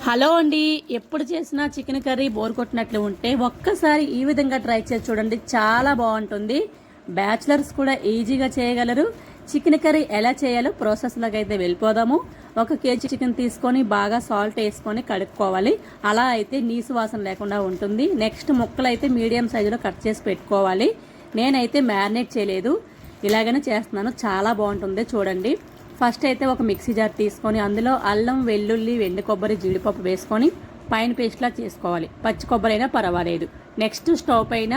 Hello అండి, ఎప్పుడు చేసినా చికెన్ కర్రీ బోర్ కొట్టినట్లు ఉంటే ఒక్కసారి ఈ విధంగా ట్రై చేసి చూడండి. చాలా బాగుంటుంది. బ్యాచిలర్స్ కూడా ఈజీగా చేయగలరు. చికెన్ కర్రీ ఎలా చేయాలో ప్రాసెస్లోకి అయితే వెళ్ళిపోదాము. 1 కేజీ చికెన్ తీసుకొని బాగా సాల్ట్ వేసుకొని కడుక్కోవాలి. అలా అయితే నీసు వాసన లేకుండా ఉంటుంది. నెక్స్ట్ ముక్కలు అయితే మీడియం సైజులో కట్ చేసి పెట్టుకోవాలి. నేనైతే మ్యారినేట్ చేయలేదు, ఇలాగనే చేస్తున్నాను. చాలా బాగుంటుంది చూడండి. ఫస్ట్ అయితే ఒక మిక్సీ జార్ తీసుకొని అందులో అల్లం, వెల్లుల్లి, ఎండు కొబ్బరి, జీడిపప్పు వేసుకొని పైన పేస్ట్లా చేసుకోవాలి. పచ్చి కొబ్బరి అయినా పర్వాలేదు. నెక్స్ట్ స్టవ్ పైన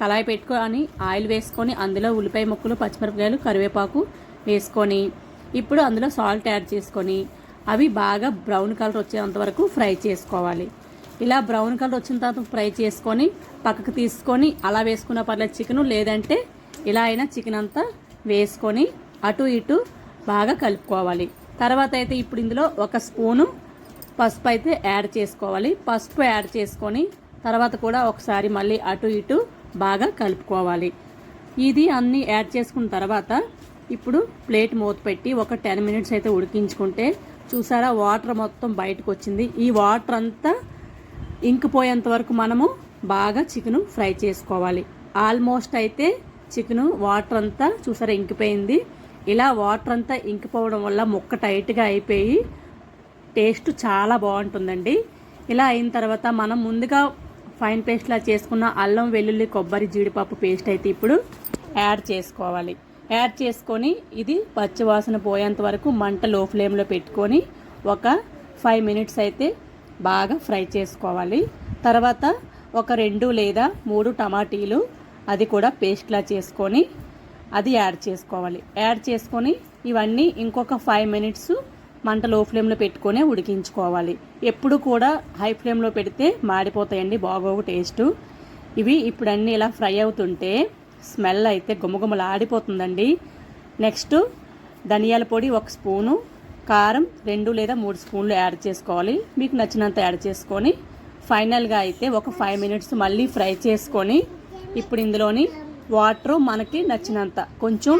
కళాయి పెట్టుకొని ఆయిల్ వేసుకొని అందులో ఉల్లిపాయ ముక్కలు, పచ్చిమిరపకాయలు, కరివేపాకు వేసుకొని ఇప్పుడు అందులో సాల్ట్ యాడ్ చేసుకొని అవి బాగా బ్రౌన్ కలర్ వచ్చేంత వరకు ఫ్రై చేసుకోవాలి. ఇలా బ్రౌన్ కలర్ వచ్చిన తర్వాత ఫ్రై చేసుకొని పక్కకు తీసుకొని అలా వేసుకున్న పర్లేదు చికెను, లేదంటే ఇలా అయినా చికెన్ అంతా వేసుకొని అటు ఇటు బాగా కలుపుకోవాలి. తర్వాత అయితే ఇప్పుడు ఇందులో 1 స్పూను పసుపు అయితే యాడ్ చేసుకోవాలి. పసుపు యాడ్ చేసుకొని తర్వాత కూడా ఒకసారి మళ్ళీ అటు ఇటు బాగా కలుపుకోవాలి. ఇది అన్నీ యాడ్ చేసుకున్న తర్వాత ఇప్పుడు ప్లేట్ మూత పెట్టి ఒక 10 మినిట్స్ అయితే ఉడికించుకుంటే చూసారా వాటర్ మొత్తం బయటకు వచ్చింది. ఈ వాటర్ అంతా ఇంకిపోయేంత వరకు మనము బాగా చికెను ఫ్రై చేసుకోవాలి. ఆల్మోస్ట్ అయితే చికెను వాటర్ అంతా చూసారా ఇంకిపోయింది. ఇలా వాటర్ అంతా ఇంకిపోవడం వల్ల ముక్క టైట్గా అయిపోయి టేస్ట్ చాలా బాగుంటుందండి. ఇలా అయిన తర్వాత మనం ముందుగా ఫైన్ పేస్ట్లా చేసుకున్న అల్లం, వెల్లుల్లి, కొబ్బరి, జీడిపప్పు పేస్ట్ అయితే ఇప్పుడు యాడ్ చేసుకోవాలి. యాడ్ చేసుకొని ఇది పచ్చివాసన పోయేంత వరకు మంట లో ఫ్లేమ్లో పెట్టుకొని ఒక 5 మినిట్స్ అయితే బాగా ఫ్రై చేసుకోవాలి. తర్వాత ఒక 2 లేదా 3 టమాటీలు అది కూడా పేస్ట్లా చేసుకొని అది యాడ్ చేసుకోవాలి. యాడ్ చేసుకొని ఇవన్నీ ఇంకొక 5 మినిట్స్ మంట లో ఫ్లేమ్లో పెట్టుకొని ఉడికించుకోవాలి. ఎప్పుడు కూడా హై ఫ్లేమ్లో పెడితే మాడిపోతాయండి, బాగోగు టేస్ట్. ఇవి ఇప్పుడు అన్నీ ఇలా ఫ్రై అవుతుంటే స్మెల్ అయితే గుమగుమలాడిపోతుందండి. నెక్స్ట్ ధనియాల పొడి 1 స్పూను, కారం 2 లేదా 3 స్పూన్లు యాడ్ చేసుకోవాలి. మీకు నచ్చినంత యాడ్ చేసుకొని ఫైనల్గా అయితే ఒక 5 మినిట్స్ మళ్ళీ ఫ్రై చేసుకొని ఇప్పుడు ఇందులోని వాటర్ మనకి నచ్చినంత, కొంచెం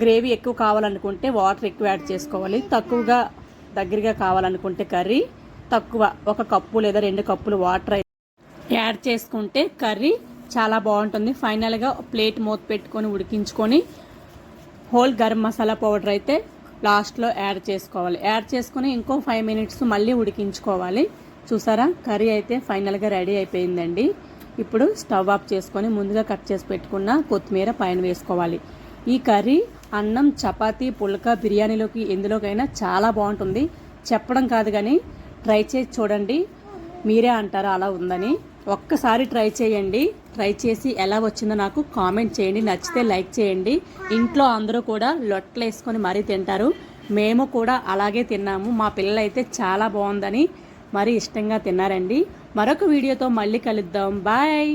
గ్రేవీ ఎక్కువ కావాలనుకుంటే వాటర్ ఎక్కువ యాడ్ చేసుకోవాలి. తక్కువగా దగ్గరగా కావాలనుకుంటే కర్రీ తక్కువ 1 కప్పు లేదా 2 కప్పులు వాటర్ యాడ్ చేసుకుంటే కర్రీ చాలా బాగుంటుంది. ఫైనల్గా ప్లేట్ మూత పెట్టుకొని ఉడికించుకొని హోల్ గరం మసాలా పౌడర్ అయితే లాస్ట్లో యాడ్ చేసుకోవాలి. యాడ్ చేసుకొని ఇంకో 5 మినిట్స్ మళ్ళీ ఉడికించుకోవాలి. చూసారా కర్రీ అయితే ఫైనల్గా రెడీ అయిపోయిందండి. ఇప్పుడు స్టవ్ ఆఫ్ చేసుకొని ముందుగా కట్ చేసి పెట్టుకున్న కొత్తిమీర పైన వేసుకోవాలి. ఈ కర్రీ అన్నం, చపాతీ, పుల్కా, బిర్యానీలోకి ఎందులోకైనా చాలా బాగుంటుంది. చెప్పడం కాదు కానీ ట్రై చేసి చూడండి, మీరే అంటారా అలా ఉందని. ఒక్కసారి ట్రై చేయండి. ట్రై చేసి ఎలా వచ్చిందో నాకు కామెంట్ చేయండి. నచ్చితే లైక్ చేయండి. ఇంట్లో అందరూ కూడా లొట్టలు వేసుకొని మరీ తింటారు. మేము కూడా అలాగే తిన్నాము. మా పిల్లలైతే చాలా బాగుందని మరీ ఇష్టంగా తిన్నారండి. మరొక వీడియోతో మళ్ళీ కలుద్దాం. బాయ్.